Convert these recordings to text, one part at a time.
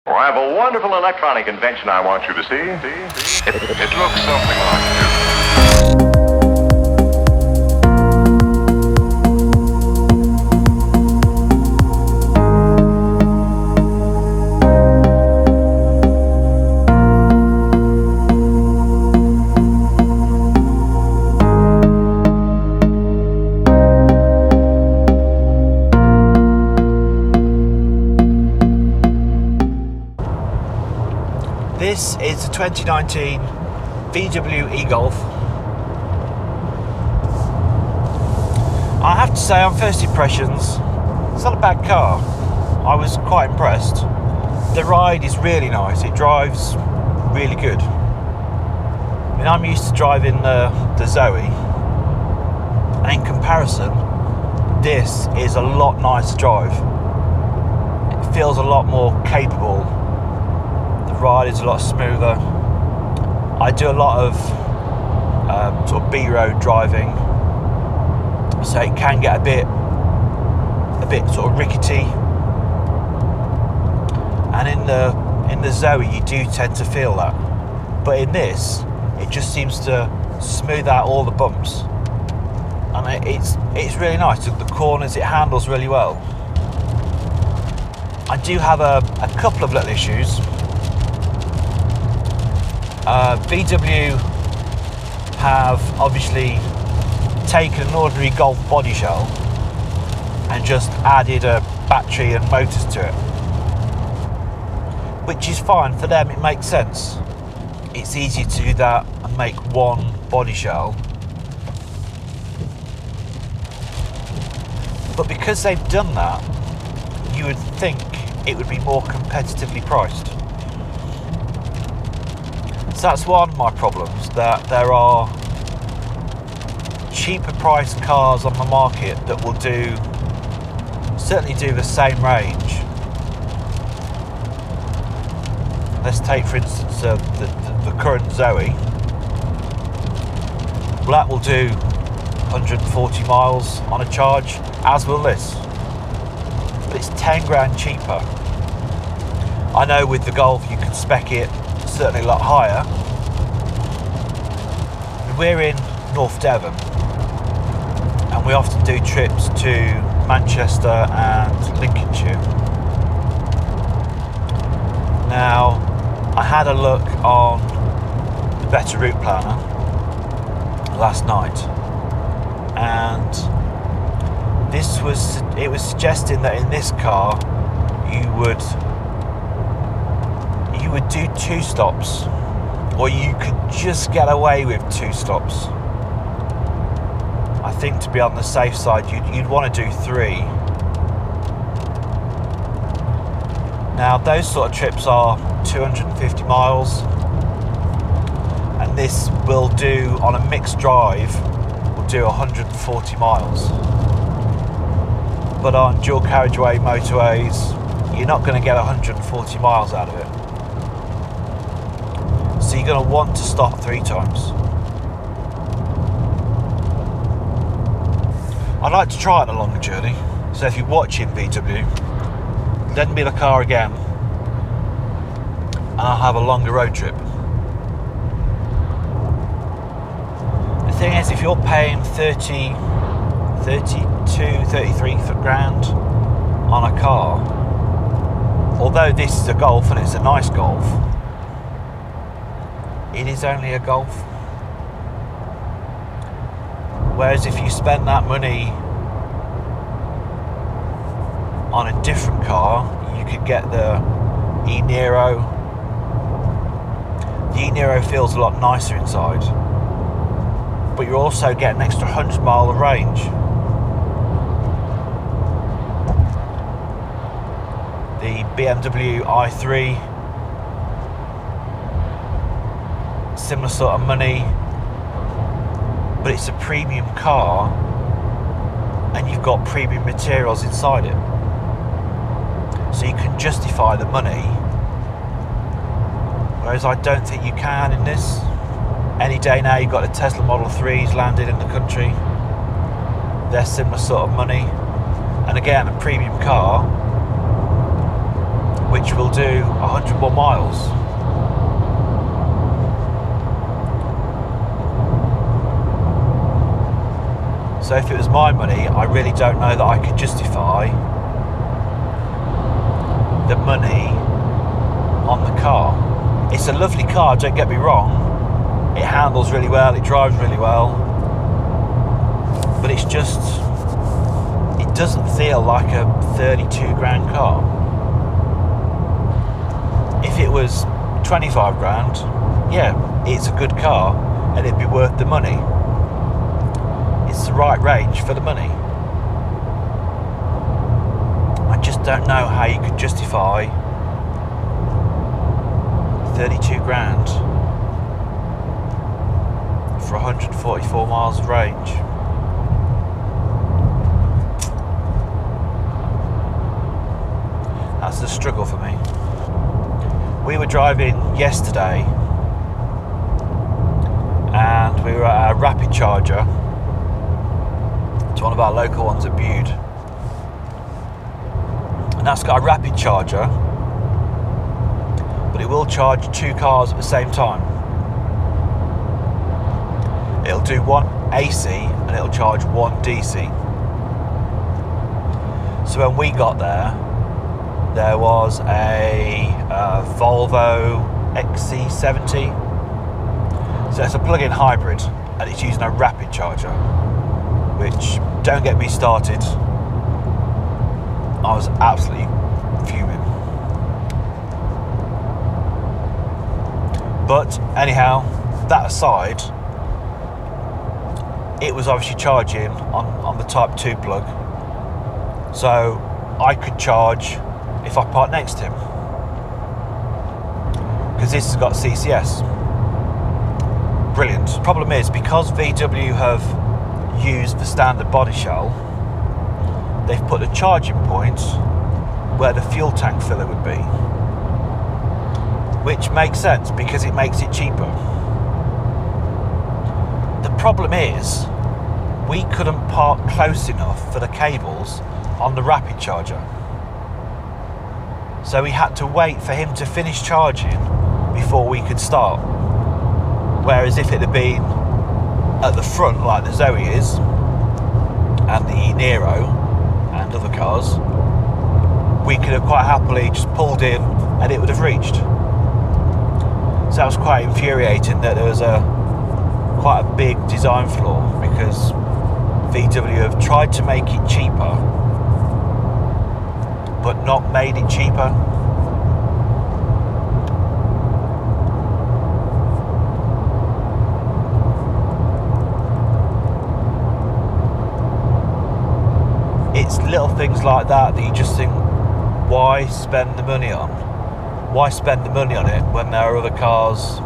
Well, I have a wonderful electronic invention I want you to see. It looks something like this. This is the 2019 VW e-Golf. I have to say, on first impressions, it's not a bad car. I was quite impressed. The ride is really nice. It drives really good. I mean, I'm used to driving the Zoe, and in comparison, this is a lot nicer to drive. It feels a lot more capable. Ride is a lot smoother. I do a lot of sort of B-road driving, so it can get a bit sort of rickety. And in the Zoe, you do tend to feel that, but in this, it just seems to smooth out all the bumps, and it's really nice. The corners, it handles really well. I do have a couple of little issues. VW have obviously taken an ordinary Golf body shell and just added a battery and motors to it, which is fine for them. It makes sense. It's easier to do that and make one body shell, but because they've done that, you would think it would be more competitively priced. So that's one of my problems, that there are cheaper priced cars on the market that will certainly do the same range. Let's take, for instance, the current Zoe. Well, that will do 140 miles on a charge, as will this. But it's 10 grand cheaper. I know with the Golf you can spec it certainly a lot higher. We're in North Devon, and we often do trips to Manchester and Lincolnshire. Now, I had a look on the Better Route Planner last night, and it was suggesting that in this car you would do 2 stops, or you could just get away with 2 stops. I think to be on the safe side, you'd want to do 3. Now, those sort of trips are 250 miles, and this will do, on a mixed drive, will do 140 miles. But on dual carriageway motorways, you're not going to get 140 miles out of it. So you're going to want to stop 3 times. I'd like to try it on a longer journey. So if you're watching VW, lend me the car again, and I'll have a longer road trip. The thing is, if you're paying 30, 32, 33 grand on a car, although this is a Golf and it's a nice Golf, it is only a Golf. Whereas if you spend that money on a different car, you could get the e-Niro. The e-Niro feels a lot nicer inside, but you're also getting an extra 100 mile of range. The BMW i3, similar sort of money, but it's a premium car and you've got premium materials inside it, so you can justify the money, whereas I don't think you can in this. Any day now, you've got the Tesla Model 3s landed in the country. They're similar sort of money, and again, a premium car. which will do 101 miles. So if it was my money, I really don't know that I could justify the money on the car. It's a lovely car, don't get me wrong. It handles really well, it drives really well, but it's just, it doesn't feel like a 32 grand car. If it was 25 grand, yeah, it's a good car and it'd be worth the money. It's the right range for the money. I just don't know how you could justify 32 grand for 144 miles of range. That's the struggle for me. We were driving yesterday and we were at a rapid charger. It's one of our local ones at Bude. And that's got a rapid charger, but it will charge 2 cars at the same time. It'll do one AC and it'll charge one DC. So when we got there, there was a Volvo XC70. So it's a plug-in hybrid and it's using a rapid charger, which, don't get me started, I was absolutely fuming. But anyhow, that aside, it was obviously charging on the Type 2 plug, so I could charge if I parked next to him, because this has got CCS. Brilliant. Problem is, because VW have used the standard body shell, they've put a charging point where the fuel tank filler would be, which makes sense because it makes it cheaper. The problem is, we couldn't park close enough for the cables on the rapid charger, so we had to wait for him to finish charging before we could start. Whereas if it had been at the front like the Zoe is and the E-Nero and other cars, we could have quite happily just pulled in and it would have reached. So that was quite infuriating, that there was quite a big design flaw, because VW have tried to make it cheaper but not made it cheaper. It's little things like that that you just think, why spend the money on? Why spend the money on it when there are other cars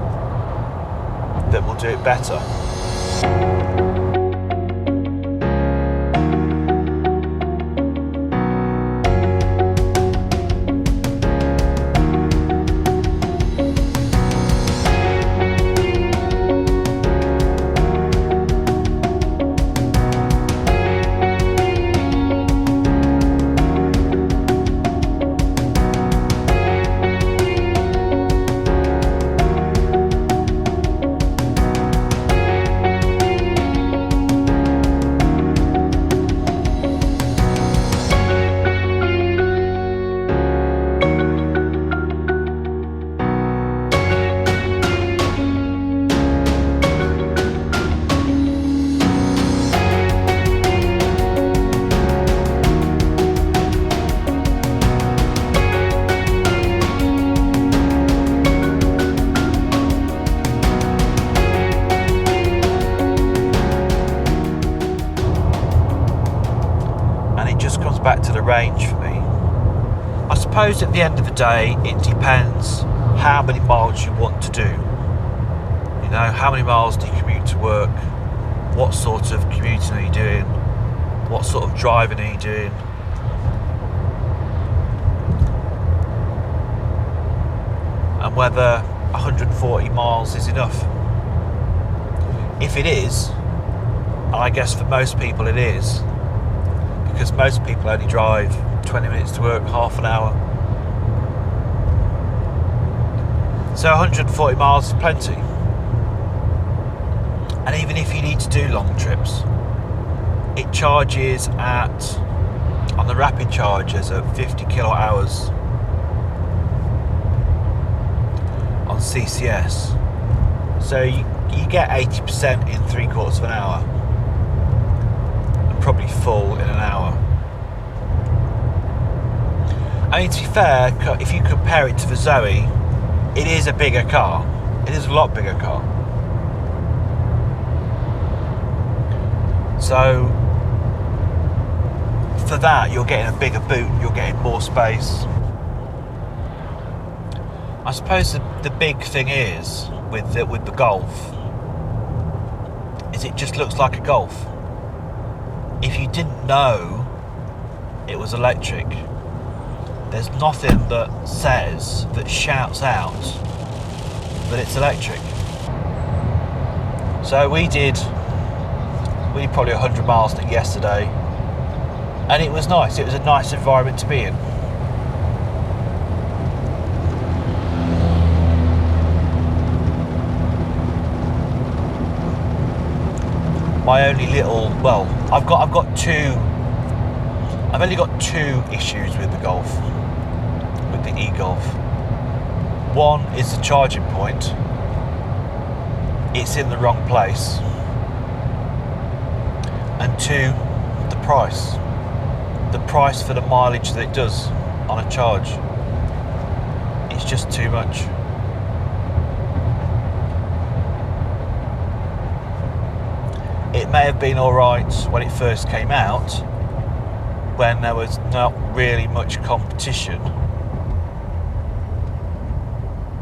that will do it better? Back to the range for me. I suppose at the end of the day, it depends how many miles you want to do. You know, how many miles do you commute to work? What sort of commuting are you doing? What sort of driving are you doing? And whether 140 miles is enough. If it is, and I guess for most people it is, because most people only drive 20 minutes to work, half an hour. So 140 miles is plenty. And even if you need to do long trips, it charges on the rapid chargers at 50 kilowatt hours on CCS. So you get 80% in 3/4 of an hour, and probably full in an hour. I mean, to be fair, if you compare it to the Zoe, it is a bigger car. It is a lot bigger car. So for that, you're getting a bigger boot, you're getting more space. I suppose the big thing is with the Golf is it just looks like a Golf. If you didn't know it was electric, there's nothing that shouts out that it's electric. So we did probably 100 miles on it yesterday, and it was nice. It was a nice environment to be in. My only I've only got two issues with the Golf, with the e-Golf. One is the charging point. It's in the wrong place. And two, the price. The price for the mileage that it does on a charge. It's just too much. It may have been alright when it first came out, when there was not really much competition.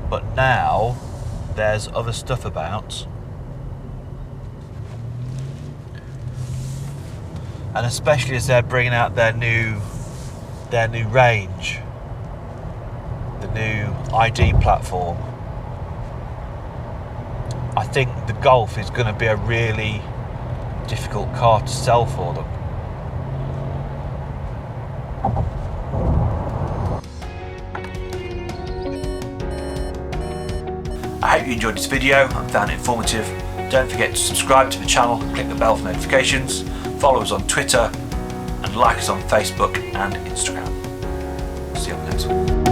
But now there's other stuff about. And especially as they're bringing out their new range, the new ID platform, I think the Golf is going to be a really difficult car to sell for them. I hope you enjoyed this video and found it informative. Don't forget to subscribe to the channel and click the bell for notifications. Follow us on Twitter and like us on Facebook and Instagram. See you on the next one.